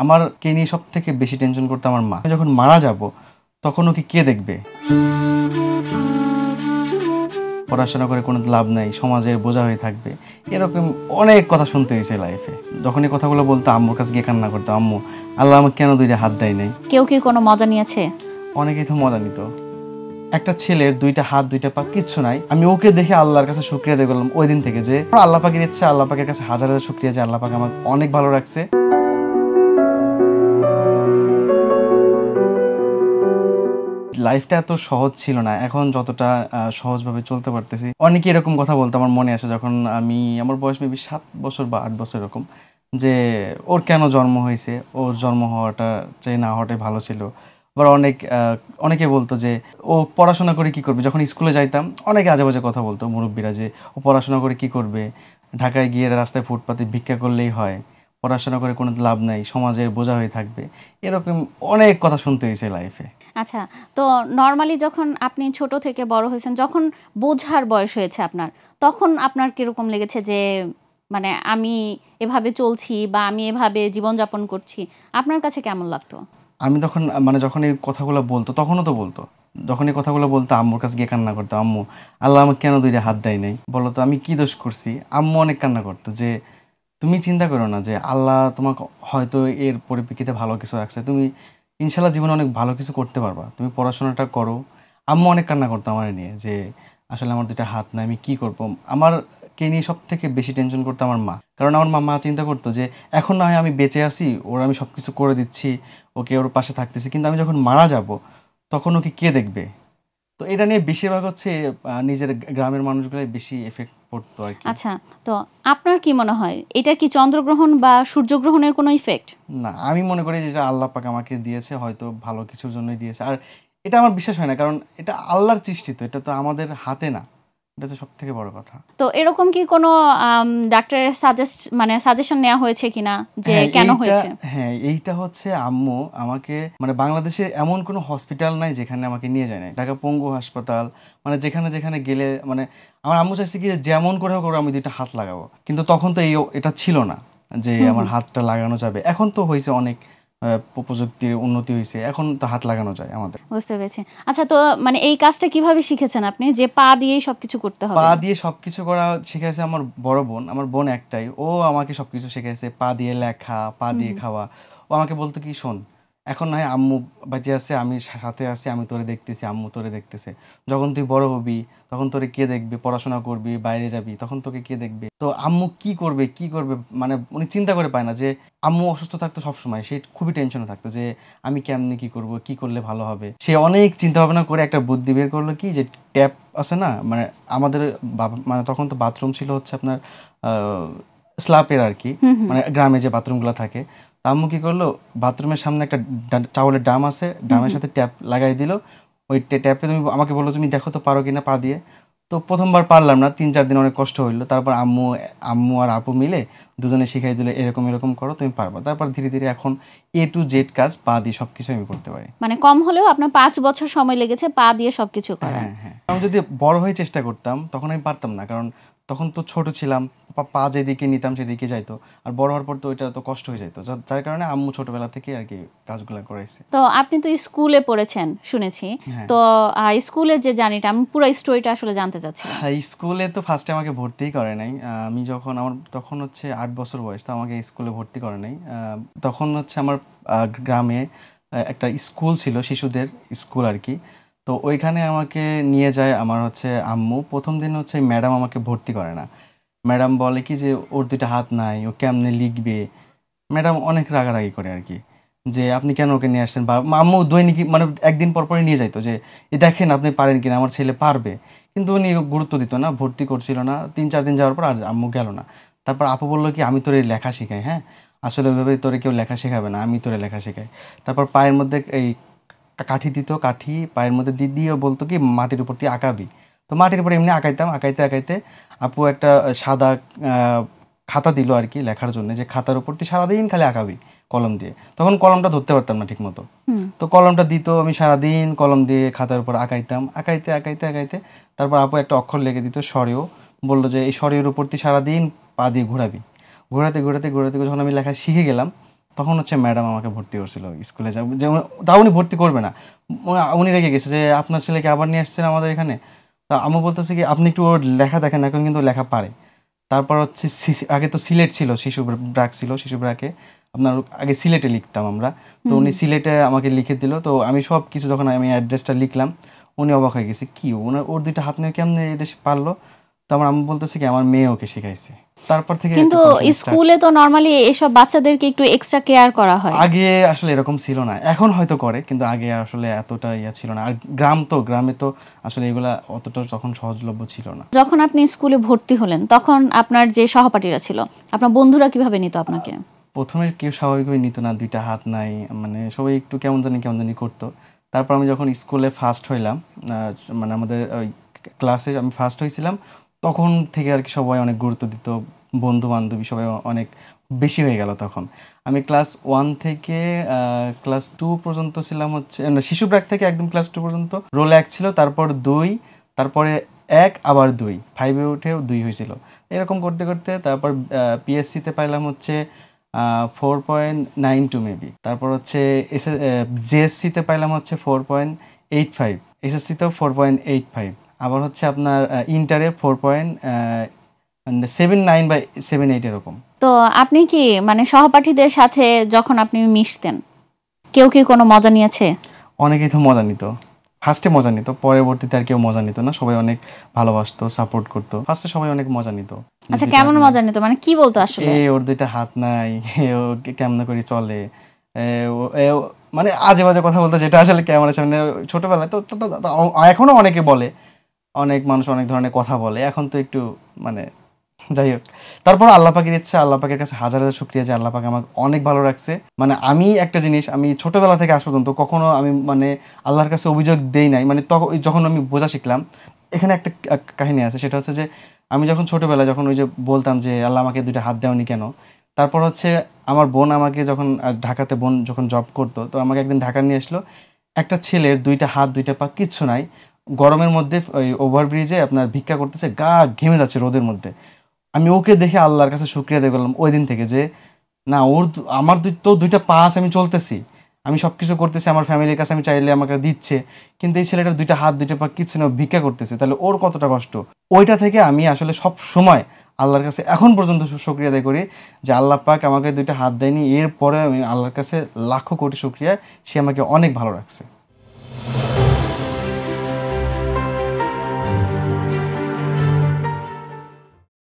আমারকে নিয়ে সবথেকে বেশি টেনশন করতো আমার মা। যখন মারা যাব তখন ওকে কে দেখবে? পড়াশোনা করে কোনো লাভ নাই, সমাজের বোঝা হয়ে থাকবে, এরকম অনেক কথা শুনতে হয়েছে লাইফে। যখন এই কথাগুলো বলতো আম্মুর কাছে গিয়ে কান্না করতো, আম্মু আল্লাহ আমাকে কেন দুইটা হাত দেয় নাই। কেউ কি কোনো মজা নিয়েছে? অনেকেই তো মজা নিত। একটা ছেলের দুইটা হাত দুইটা পা কিচ্ছু নাই, আমি ওকে দেখে আল্লাহর কাছে শুকরিয়া দিয়ে গেলাম ওই দিন থেকে, যে আল্লাহ পাকের ইচ্ছে, আল্লাহ পাকের কাছে হাজার হাজার শুকরিয়া যে আল্লাহ পাক আমাকে অনেক ভালো রাখছে। লাইফটা এত সহজ ছিল না, এখন যতটা সহজভাবে চলতে পারতেছি। অনেকে এরকম কথা বলতো, আমার মনে আসে যখন আমার বয়স মেবি 7 বছর বা 8 বছর এরকম, যে ওর কেন জন্ম হয়েছে, ওর জন্ম হওয়াটা চাই না হওয়াটাই ভালো ছিল। আবার অনেকে বলতো যে ও পড়াশোনা করে কি করবে। যখন স্কুলে যাইতাম অনেকে আজে বাজে কথা বলতো মুরব্বীরা, যে ও পড়াশোনা করে কি করবে, ঢাকায় গিয়ে রাস্তায় ফুটপাতে ভিক্ষা করলেই হয়, পড়াশোনা করে কোনো লাভ নাই, সমাজের বোঝা হয়ে থাকবে, এরকম অনেক কথা শুনতে হয়েছে লাইফে। আচ্ছা, তো নর্মালি যখন আপনি ছোট থেকে বড় হয়েছেন, যখন বোঝার বয়স হয়েছে আপনার, তখন আপনার কিরকম লেগেছে যে মানে আমি এভাবে চলছি বা আমি এভাবে জীবনযাপন করছি, আপনার কাছে কেমন লাগতো? আমি তখন যখন এই কথাগুলো বলতো, তখনও তো বলতো, যখন এই কথাগুলো বলতো আম্মুর কাছে গিয়ে কান্না করতো, আম্মু আল্লাহ আমাকে কেন দুইটা হাত দেয় নাই, বলো তো আমি কি দোষ করছি। আম্মু অনেক কান্না করতো যে তুমি চিন্তা করো না, যে আল্লাহ তোমাকে হয়তো এর পরিপ্রেক্ষিতে ভালো কিছু রাখছে, তুমি ইনশাল্লাহ জীবনে অনেক ভালো কিছু করতে পারবা, তুমি পড়াশোনাটা করো। আম্মু অনেক কান্না করতো আমার নিয়ে, যে আসলে আমার দুইটা হাত নাই, আমি কি করবো। আমারকে নিয়ে সব থেকে বেশি টেনশন করতো আমার মা, কারণ আমার মা চিন্তা করতো যে এখন না হয় আমি বেঁচে আছি, ওর আমি সব কিছু করে দিচ্ছি, ওকে ওর পাশে থাকতেছি, কিন্তু আমি যখন মারা যাব তখন ওকে কে দেখবে। তো এটা নিয়ে বেশিরভাগ হচ্ছে নিজের গ্রামের মানুষগুলাই বেশি এফেক্ট পড়তো আর কি। আচ্ছা, তো আপনার কি মনে হয় এটা কি চন্দ্রগ্রহণ বা সূর্যগ্রহণের কোনো ইফেক্ট? না, আমি মনে করি যেটা আল্লাহ পাক আমাকে দিয়েছে হয়তো ভালো কিছুর জন্যই দিয়েছে। আর এটা আমার বিশ্বাস হয় না, কারণ এটা আল্লাহর সৃষ্টি, তো এটা তো আমাদের হাতে না, এটা হচ্ছে সব থেকে বড় কথা। তো এরকম কি কোনো ডাক্তারের সাজেশন নেওয়া হয়েছে কিনা যে কেন হয়েছে? হ্যাঁ, এইটা হচ্ছে আম্মু আমাকে বাংলাদেশে এমন কোনো হসপিটাল নাই যেখানে আমাকে নিয়ে যায় নাই। ঢাকা পঙ্গু হাসপাতাল, যেখানে যেখানে গেলে আমার আম্মু চাইছে কি যেমন করে হোক আমি দুইটা হাত লাগাবো, কিন্তু তখন তো এটা ছিল না যে আমার হাতটা লাগানো যাবে। এখন তো হয়েছে অনেক প্রযুক্তির উন্নতি হয়েছে, এখন তো হাত লাগানো যায় আমাদের। বুঝতে পেরেছি। আচ্ছা, তো এই কাজটা কিভাবে শিখেছেন আপনি, যে পা দিয়েই সবকিছু করতে হবে? পা দিয়ে সবকিছু করা শিখাইছে আমার বড় বোন। আমার বোন একটাই, ও আমাকে সবকিছু শিখাইছে, পা দিয়ে লেখা, পা দিয়ে খাওয়া। ও আমাকে বলতো কি, শোন এখন না হয় আম্মু বাঁচে আছে, আমি সাথে আছি, আমি তোরে দেখতেছি, আম্মু তোরে দেখতেছে, যখন তুই বড় হবি তখন তোরে কে দেখবে, পড়াশোনা করবি, বাইরে যাবি, তখন তোকে কে দেখবে। তো আম্মু কি করবে কি করবে, উনি চিন্তা করে পায় না যে আম্মু অসুস্থ থাকতো সবসময়, সে খুবই টেনশনে থাকতো যে আমি কেমনে কি করব, কি করলে ভালো হবে। সে অনেক চিন্তা ভাবনা করে একটা বুদ্ধি বের করলো কি, যে ট্যাপ আছে না, আমাদের তখন তো বাথরুম ছিল হচ্ছে আপনার স্ল্যাপের আর কি, গ্রামে যে বাথরুমগুলো থাকে। আম্মু কি করলো, বাথরুমের সামনে একটা চাউলের ড্রাম আছে, ড্রামের সাথে ট্যাপ লাগাই দিল। ওই ট্যাপে তুমি আমাকে বললো তুমি দেখো তো পারো কিনা পা দিয়ে। তো প্রথমবার পারলাম না, 3-4 দিন অনেক কষ্ট হইলো। তারপর আম্মু আর আপু মিলে দুজনে শিখাই দিল, এরকম এরকম করো তুমি পারবা। তারপর ধীরে ধীরে এখন A to Z কাজ পা দিয়ে সবকিছু আমি করতে পারি। কম হলেও আপনার 5 বছর সময় লেগেছে পা দিয়ে সবকিছু করা। হ্যাঁ, আমি যদি বড় হয়ে চেষ্টা করতাম তখন আমি পারতাম না, কারণ তখন তো ছোট ছিলাম, পা যেদিকে নিতাম সেদিকে যাইতো, আর বড় হওয়ার পর তো ওইটা তো কষ্ট হয়ে যাইতো, যার কারণে আম্মু ছোটবেলা থেকে আর কি কাজগুলো করাইছে। তো আপনি তো স্কুলে পড়েছেন শুনেছি, তো স্কুলের যে জার্নিটা, আমি পুরো স্টোরিটা আসলে জানতে চাচ্ছি। হ্যাঁ, স্কুলে তো ফার্স্টে আমাকে ভর্তিই করে নাই। আমি যখন আমার তখন হচ্ছে 8 বছর বয়স, তো আমাকে স্কুলে ভর্তি করে নাই। তখন হচ্ছে আমার গ্রামে একটা স্কুল ছিল, শিশুদের স্কুল আর কি। তো ওইখানে আমাকে নিয়ে যায় আমার হচ্ছে আম্মু। প্রথম দিন হচ্ছে ম্যাডাম আমাকে ভর্তি করে না। ম্যাডাম বলে কি যে ওর দুইটা হাত নাই, ও কেমনে লিখবে। ম্যাডাম অনেক রাগারাগি করে আর কি, যে আপনি কেন ওকে নিয়ে আসছেন। বা আম্মু দৈনিক একদিন পর পরই নিয়ে যাইতো, যে দেখেন আপনি পারেন কিনা, আমার ছেলে পারবে। কিন্তু উনি গুরুত্ব দিত না, ভর্তি করছিল না। 3-4 দিন যাওয়ার পর আর আম্মু গেল না। তারপর আপু বললো কি আমি তোরে লেখা শেখাই। হ্যাঁ, আসলে ওইভাবে তোরে কেউ লেখা শেখাবে না, আমি তোরে লেখা শেখাই। তারপর পায়ের মধ্যে এই কাঠি দিত, কাঠি পায়ের মধ্যে দিয়েও বলতো কি মাটির উপর দিয়ে আঁকাবি। তো মাটির উপর এমনি আঁকাইতাম, আঁকাইতে আঁকাইতে আপু একটা সাদা খাতা দিল আর কি লেখার জন্য, যে খাতার উপর তুই সারাদিন খালি আঁকাবি কলম দিয়ে। তখন কলমটা ধরতে পারতাম না ঠিক মতো, তো কলমটা দিত, আমি সারাদিন কলম দিয়ে খাতার উপর আঁকাইতাম, আঁকাইতে আঁকাইতে আঁকাইতে তারপর আপু একটা অক্ষর লিখে দিত সরেও, বললো যে এই সরের উপর তুই সারাদিন পা দিয়ে ঘোরাবি। ঘোরাতে ঘোরাতে ঘোরাতে যখন আমি লেখা শিখে গেলাম, তখন হচ্ছে ম্যাডাম আমাকে ভর্তি করছিল স্কুলে, যেমন তাও উনি ভর্তি করবে না, উনি রেগে গেছে যে আপনার ছেলেকে আবার নিয়ে আসছেন আমাদের এখানে। তা আমি বলতেছি কি আপনি একটু ওর লেখা দেখেন, এখন কিন্তু লেখা পারে। তারপর হচ্ছে আগে তো সিলেট ছিল, শিশু ব্রাক ছিল, শিশু ব্রাকে আপনার আগে সিলেটে লিখতাম আমরা, তো উনি সিলেটে আমাকে লিখে দিল। তো আমি সব কিছু যখন আমি অ্যাড্রেসটা লিখলাম, উনি অবাক হয়ে গেছে, কি ওর দুইটা হাত নিয়ে কেমনে এটা পারলো। তো আমার আমি বলতেছি কি আমার মেয়ে ওকে শিখাইছে। তারপর থেকে কিন্তু স্কুলে তো নরমালি এসব বাচ্চাদেরকে একটু এক্সট্রা কেয়ার করা হয়। আগে আসলে এরকম ছিল না, এখন হয়তো করে, কিন্তু আগে আসলে এতটা ইয়া ছিল না। আর গ্রামে তো আসলে এগুলা অতটা তখন সহজলভ্য ছিল না। যখন আপনি স্কুলে ভর্তি হলেন তখন আপনার যে সহপাঠীরা ছিল, আপনার বন্ধুরা কিভাবে নিত আপনাকে? প্রথমে কেউ স্বাভাবিকভাবে নিত না, দুইটা হাত নাই, মানে সবাই একটু কেমন জানি করতো। তারপর আমি যখন স্কুলে ফার্স্ট হইলাম, মানে আমাদের ওই ক্লাসে আমি ফার্স্ট হয়েছিলাম, তখন থেকে আর কি সবাই অনেক গুরুত্ব দিত, বন্ধু বান্ধবী সবাই অনেক বেশি হয়ে গেল। তখন আমি ক্লাস 1 থেকে ক্লাস 2 পর্যন্ত ছিলাম হচ্ছে শিশু ব্র্যাক থেকে একদম ক্লাস 2 পর্যন্ত রোল 1 ছিল, তারপর 2, তারপরে 1 আবার 2, 5-এ উঠেও 2 হয়েছিল। এরকম করতে করতে তারপর পিএসসিতে পাইলাম হচ্ছে 4.92 মেবি। তারপর হচ্ছে জেএসসিতে পাইলাম হচ্ছে 4.85, এসএসসিতেও 4.85, আবার হচ্ছে আপনার ইন্টারে 4.79 বা 78 এরকম। তো আপনি কি মানে সহপাঠীদের সাথে যখন আপনি মিশতেন, কেউ কি কোনো মজা নিয়েছে? অনেকেই তো মজা নিত, ফার্স্টে মজা নিত, পরবর্তীতে আর কেউ মজা নিত না, সবাই অনেক ভালোবাসতো, সাপোর্ট করতো। ফার্স্টে সবাই অনেক মজা নিত। আচ্ছা, কেমন মজা নিত, মানে কি বলতো আসলে? ওর দুইটা হাত নাই, ও কেমন করে চলে, মানে আজে বাজে কথা বলতো, যেটা আসলে ক্যামেরার সামনে ছোটবেলায় তো এখনো অনেকে বলে, অনেক মানুষ অনেক ধরনের কথা বলে, এখন তো একটু মানে যাই হোক। তারপর আল্লাহ পাকের ইচ্ছা, আল্লাহ পাকের কাছে হাজার হাজার শুকরিয়া যে আল্লাহ পাক আমাকে অনেক ভালো রাখছে। মানে আমি একটা জিনিস, আমি ছোটবেলা থেকে আজ পর্যন্ত কখনো আমি মানে আল্লাহর কাছে অভিযোগ দেই নাই। মানে তখন যখন আমি বোঝা শিখলাম, এখানে একটা কাহিনী আছে, সেটা হচ্ছে যে আমি যখন ছোটবেলায় যখন ওই যে বলতাম যে আল্লাহ আমাকে দুইটা হাত দেওনি কেন, তারপর হচ্ছে আমার বোন আমাকে যখন ঢাকাতে বোন যখন জব করতো, তো আমাকে একদিন ঢাকা নিয়ে আসলো, একটা ছেলের দুইটা হাত দুইটা পা কিচ্ছু নাই, গরমের মধ্যে ওই ওভারব্রিজে আপনার ভিক্ষা করতেছে, গা ঘেমে যাচ্ছে রোদের মধ্যে। আমি ওকে দেখে আল্লাহর কাছে শুকরিয়া আদায় করলাম ওই দিন থেকে, যে না আমার তো দুইটা পা আছে, আমি চলতেছি, আমি সব কিছু করতেছি, আমার ফ্যামিলির কাছে আমি চাইলে আমাকে দিচ্ছে, কিন্তু এই ছেলেটার দুইটা হাত দুইটা পা কিচ্ছু না, ভিক্ষা করতেছে, তাহলে ওর কতটা কষ্ট। ওইটা থেকে আমি আসলে সব সময় আল্লাহর কাছে এখন পর্যন্ত শুকরিয়া আদায় করি যে আল্লাহ পাক আমাকে দুইটা হাত দেয়নি, এরপরে আমি আল্লাহর কাছে লাখো কোটি শুকরিয়া, সে আমাকে অনেক ভালো রাখছে।